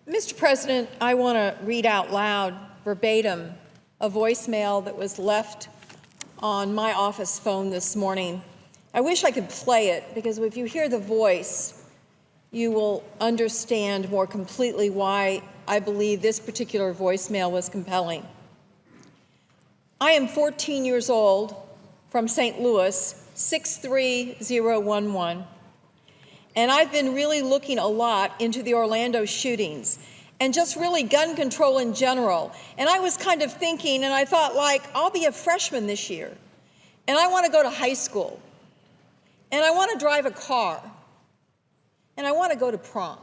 Mr. President, I want to read out loud, verbatim, a voicemail that was left on my office phone this morning. I wish I could play it, because if you hear the voice, you will understand more completely why I believe this particular voicemail was compelling. I am 14 years old, from St. Louis, 63011. And I've been really looking a lot into the Orlando shootings and just really gun control in general. And I was kind of thinking, and I thought, I'll be a freshman this year, and I want to go to high school, and I want to drive a car, and I want to go to prom,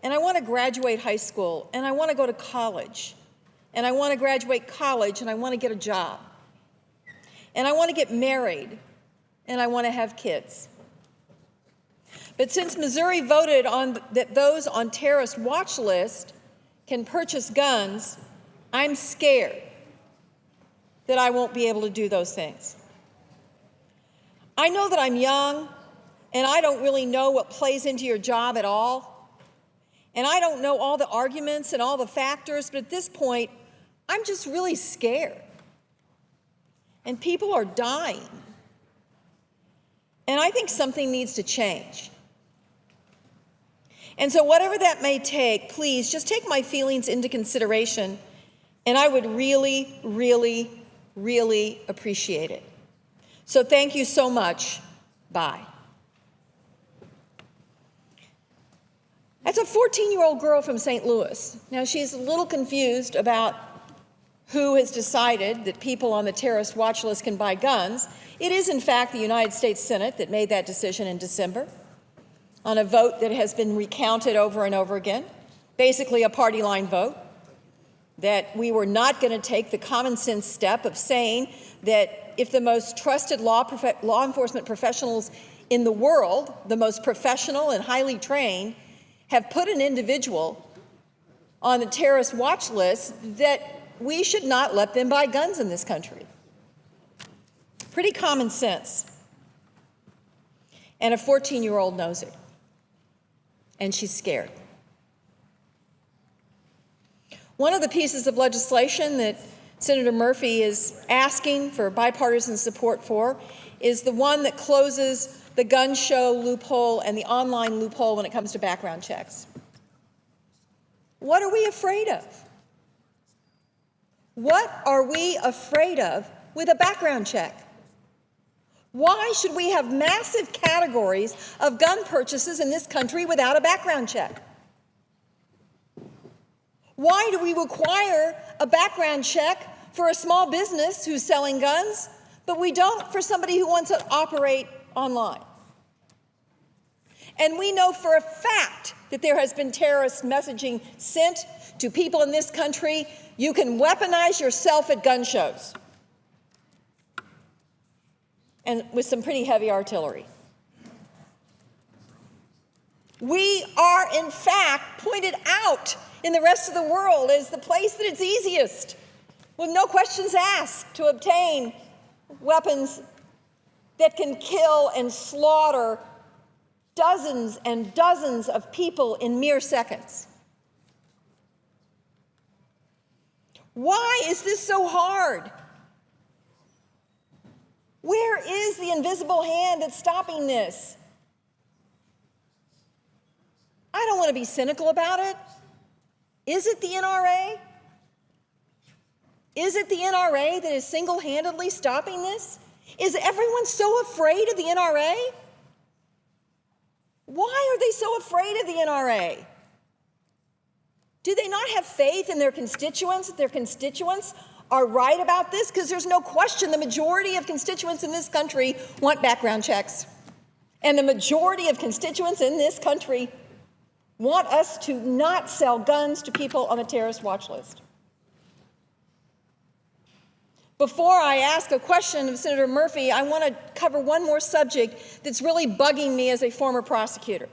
and I want to graduate high school, and I want to go to college, and I want to graduate college, and I want to get a job, and I want to get married, and I want to have kids. But since Missouri voted on that those on terrorist watch list can purchase guns, I'm scared that I won't be able to do those things. I know that I'm young, and I don't really know what plays into your job at all. And I don't know all the arguments and all the factors, but at this point, I'm just really scared. And people are dying. And I think something needs to change. And so whatever that may take, please just take my feelings into consideration, and I would really, really, really appreciate it. So thank you so much. Bye. That's a 14-year-old girl from St. Louis. Now, she's a little confused about who has decided that people on the terrorist watch list can buy guns. It is, in fact, the United States Senate that made that decision in December, on a vote that has been recounted over and over again, basically a party line vote, that we were not going to take the common sense step of saying that if the most trusted law enforcement professionals in the world, the most professional and highly trained, have put an individual on the terrorist watch list, that we should not let them buy guns in this country. Pretty common sense. And a 14-year-old knows it. And she's scared. One of the pieces of legislation that Senator Murphy is asking for bipartisan support for is the one that closes the gun show loophole and the online loophole when it comes to background checks. What are we afraid of? What are we afraid of with a background check? Why should we have massive categories of gun purchases in this country without a background check? Why do we require a background check for a small business who's selling guns, but we don't for somebody who wants to operate online? And we know for a fact that there has been terrorist messaging sent to people in this country. You can weaponize yourself at gun shows, and with some pretty heavy artillery. We are, in fact, pointed out in the rest of the world as the place that it's easiest, with no questions asked, to obtain weapons that can kill and slaughter dozens and dozens of people in mere seconds. Why is this so hard? Where is the invisible hand that's stopping this? I don't want to be cynical about it. Is it the NRA? Is it the NRA that is single-handedly stopping this? Is everyone so afraid of the NRA? Why are they so afraid of the NRA? Do they not have faith in their constituents, that their constituents are right about this? Because there's no question the majority of constituents in this country want background checks. And the majority of constituents in this country want us to not sell guns to people on a terrorist watch list. Before I ask a question of Senator Murphy, I want to cover one more subject that's really bugging me as a former prosecutor.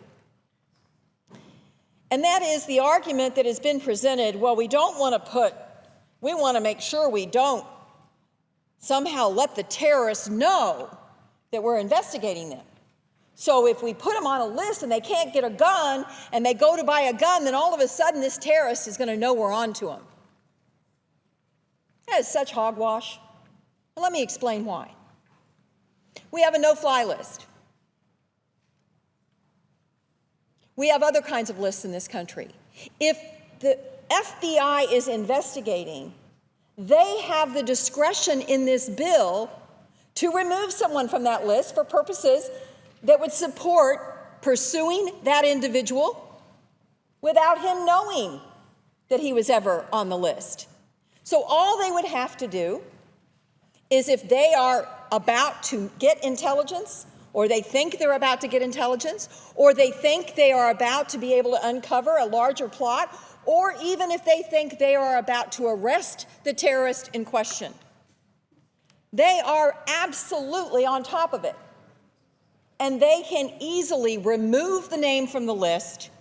And that is the argument that has been presented, well, we want to make sure we don't somehow let the terrorists know that we're investigating them. So if we put them on a list and they can't get a gun and they go to buy a gun, then all of a sudden this terrorist is going to know we're on to him. That is such hogwash. And let me explain why. We have a no-fly list. We have other kinds of lists in this country. If the FBI is investigating, they have the discretion in this bill to remove someone from that list for purposes that would support pursuing that individual without him knowing that he was ever on the list. So all they would have to do is, if they are about to get intelligence, or they think they're about to get intelligence, or they think they are about to be able to uncover a larger plot, or even if they think they are about to arrest the terrorist in question, they are absolutely on top of it. And they can easily remove the name from the list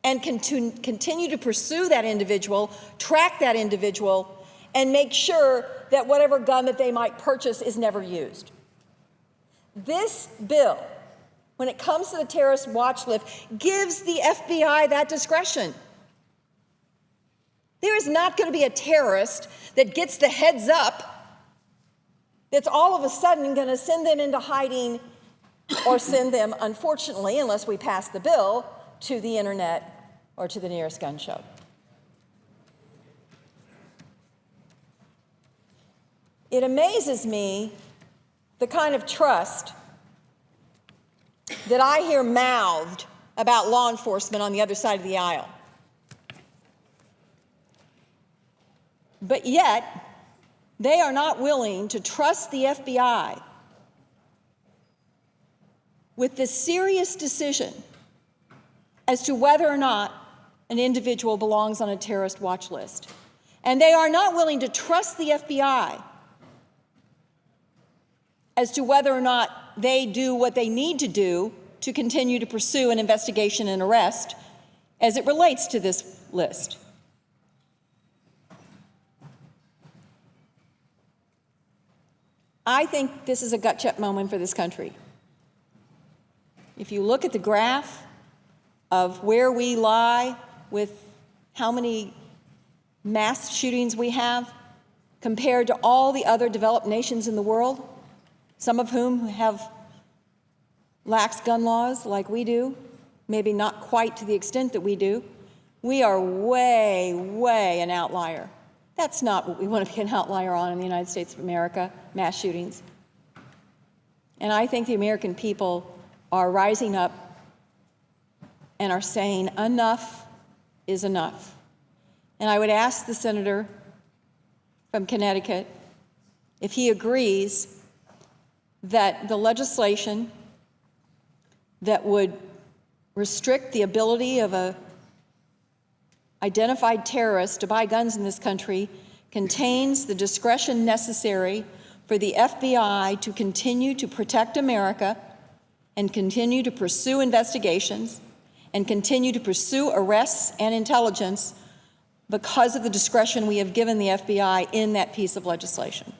and continue to pursue that individual, track that individual, and make sure that whatever gun that they might purchase is never used. This bill, when it comes to the terrorist watch list, gives the FBI that discretion. There is not going to be a terrorist that gets the heads up that's all of a sudden going to send them into hiding, or send them, unfortunately, unless we pass the bill, to the internet or to the nearest gun show. It amazes me the kind of trust that I hear mouthed about law enforcement on the other side of the aisle. But yet, they are not willing to trust the FBI with the serious decision as to whether or not an individual belongs on a terrorist watch list. And they are not willing to trust the FBI as to whether or not they do what they need to do to continue to pursue an investigation and arrest as it relates to this list. I think this is a gut check moment for this country. If you look at the graph of where we lie with how many mass shootings we have compared to all the other developed nations in the world, some of whom have lax gun laws like we do, maybe not quite to the extent that we do, we are way, way an outlier. That's not what we want to be an outlier on in the United States of America, mass shootings. And I think the American people are rising up and are saying enough is enough. And I would ask the senator from Connecticut if he agrees that the legislation that would restrict the ability of an identified terrorist to buy guns in this country contains the discretion necessary for the FBI to continue to protect America and continue to pursue investigations and continue to pursue arrests and intelligence because of the discretion we have given the FBI in that piece of legislation.